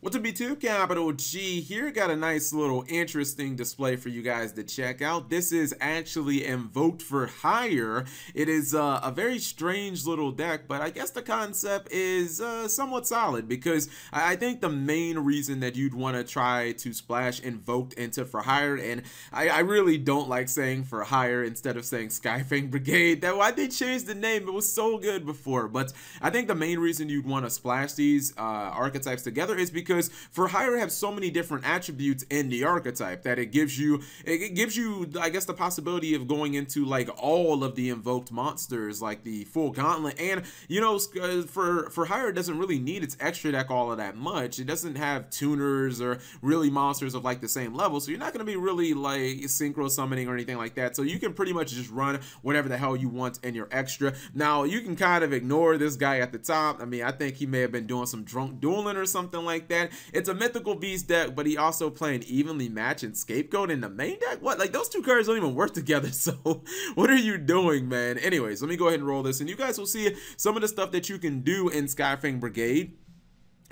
What's up, YouTube? Capital G here. Got a nice little interesting display for you guys to check out. This is actually Invoked for Hire. It is a very strange little deck, but I guess the concept is somewhat solid because I think the main reason that you'd want to try to splash Invoked into For Hire, and I really don't like saying For Hire instead of saying Skyfang Brigade. That I did change the name. It was so good before, but I think the main reason you'd want to splash these archetypes together is because For Hire have so many different attributes in the archetype that it gives you I guess the possibility of going into like all of the invoked monsters, like the full gauntlet. And you know, for Hire doesn't really need its extra deck all of that much. It doesn't have tuners or really monsters of like the same level, so you're not going to be really like synchro summoning or anything like that. So you can pretty much just run whatever the hell you want in your extra. Now you can kind of ignore this guy at the top. I mean, I think he may have been doing some drunk dueling or something like that. It's a mythical beast deck, but he also playing Evenly Match and Scapegoat in the main deck. What? Like, those two cards don't even work together, so what are you doing, man? Anyways, let me go ahead and roll this, and you guys will see some of the stuff that you can do in Skyfang Brigade.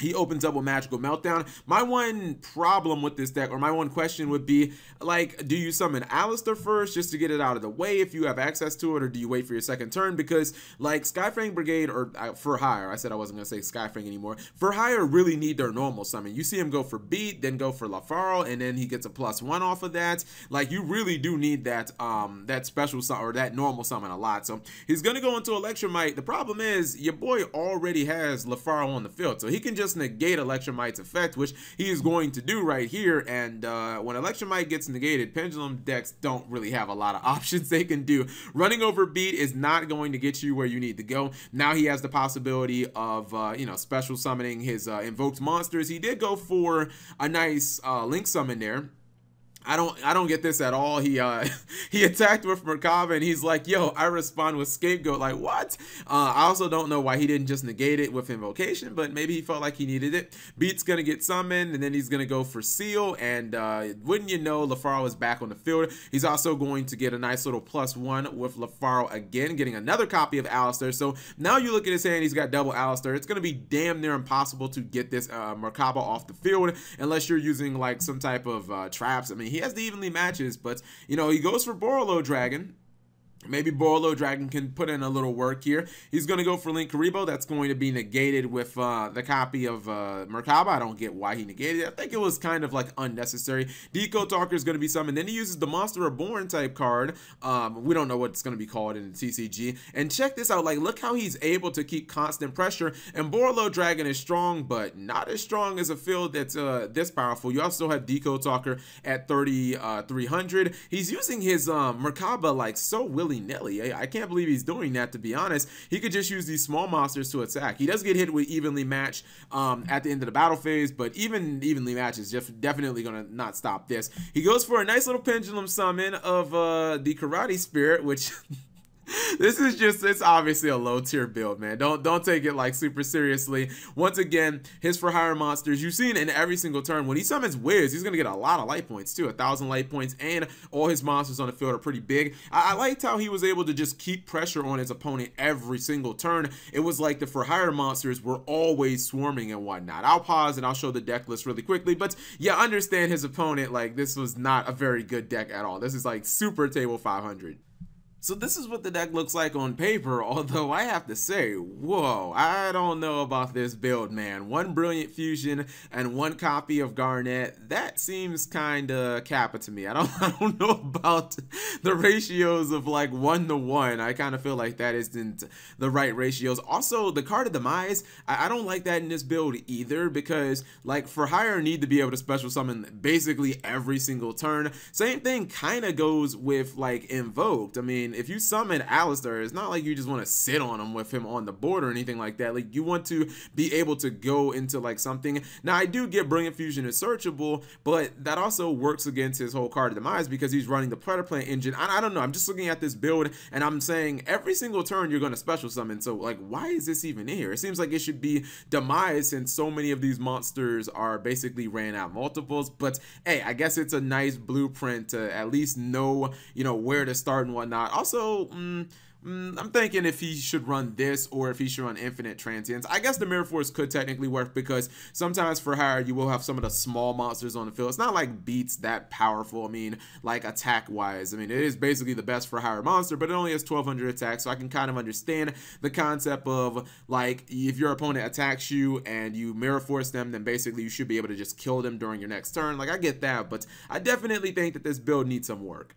He opens up with Magical Meltdown. My one problem with this deck, or my one question would be, like, do you summon Aleister first just to get it out of the way if you have access to it, or do you wait for your second turn? Because, like, Skyfang Brigade, or For Hire, I said I wasn't going to say Skyfang anymore, For Hire really need their normal summon. You see him go for Beat, then go for Lafaro, and then he gets a +1 off of that. Like, you really do need that that special summon, or that normal summon a lot. So, he's going to go into Electromite. The problem is, your boy already has Lafaro on the field, so he can just negate Electromite's effect, which he is going to do right here. And when Electromite gets negated, Pendulum decks don't really have a lot of options they can do. Running over Beat is not going to get you where you need to go. Now he has the possibility of you know, special summoning his invoked monsters. He did go for a nice Link summon there. I don't get this at all. He he attacked with Merkaba, and he's like, yo, I respond with Scapegoat. Like, what? I also don't know why he didn't just negate it with Invocation, but maybe he felt like he needed it. Beat's gonna get summoned, and then he's gonna go for Seal, and wouldn't you know, Lafaro is back on the field. He's also going to get a nice little +1 with Lafaro again, getting another copy of Aleister. So now you look at his hand, he's got double Aleister. It's gonna be damn near impossible to get this Merkaba off the field unless you're using like some type of traps. I mean, he has the Evenly Matches, but you know, he goes for Borreload Dragon. Maybe Borreload Dragon can put in a little work here. He's going to go for Linkuriboh. That's going to be negated with the copy of Merkaba. I don't get why he negated it. I think it was kind of like unnecessary. Decode Talker is going to be summoned. Then he uses the Monster Reborn type card. We don't know what it's going to be called in the TCG. And check this out. Like, look how he's able to keep constant pressure. And Borreload Dragon is strong, but not as strong as a field that's this powerful. You also have Decode Talker at 3,300. He's using his Merkaba like so willy-nilly. I can't believe he's doing that, to be honest. He could just use these small monsters to attack. He does get hit with Evenly Match at the end of the battle phase, but even Evenly Match is just definitely going to not stop this. He goes for a nice little pendulum summon of the Karate Spirit, which... This is just, it's obviously a low tier build, man. Don't take it like super seriously. Once again, his For Hire monsters, you've seen in every single turn, when he summons Wiz, he's gonna get a lot of light points too, 1,000 light points, and all his monsters on the field are pretty big. I liked how he was able to just keep pressure on his opponent every single turn. It was like the For Hire monsters were always swarming and whatnot. I'll pause and I'll show the deck list really quickly, but yeah, understand his opponent, like, this was not a very good deck at all. This is like super table 500. So this is what the deck looks like on paper, although I have to say, whoa, I don't know about this build, man. One Brilliant Fusion and one copy of Garnet, that seems kinda Kappa to me. I don't know about the ratios of like 1-to-1. I kind of feel like that isn't the right ratios. Also, the card of Demise, I don't like that in this build either, because like For Hire need to be able to special summon basically every single turn. Same thing kind of goes with like Invoked. I mean, if you summon Aleister, it's not like you just want to sit on him with him on the board or anything like that. Like, you want to be able to go into like something. Now, I do get Brilliant Fusion is searchable, but that also works against his whole card of Demise because he's running the Predator Plant engine. I don't know. I'm just looking at this build and I'm saying every single turn you're going to special summon. So like, why is this even in here? It seems like it should be Demise since so many of these monsters are basically ran out multiples. But hey, I guess it's a nice blueprint to at least know, you know, where to start and whatnot. Also, I'm thinking if he should run this or if he should run Infinite Transience. I guess the Mirror Force could technically work because sometimes for hire you will have some of the small monsters on the field. It's not like Beat's that powerful. I mean, like attack wise, I mean, it is basically the best for hire monster, but it only has 1200 attack, so I can kind of understand the concept of like if your opponent attacks you and you Mirror Force them, then basically you should be able to just kill them during your next turn. Like I get that, but I definitely think that this build needs some work.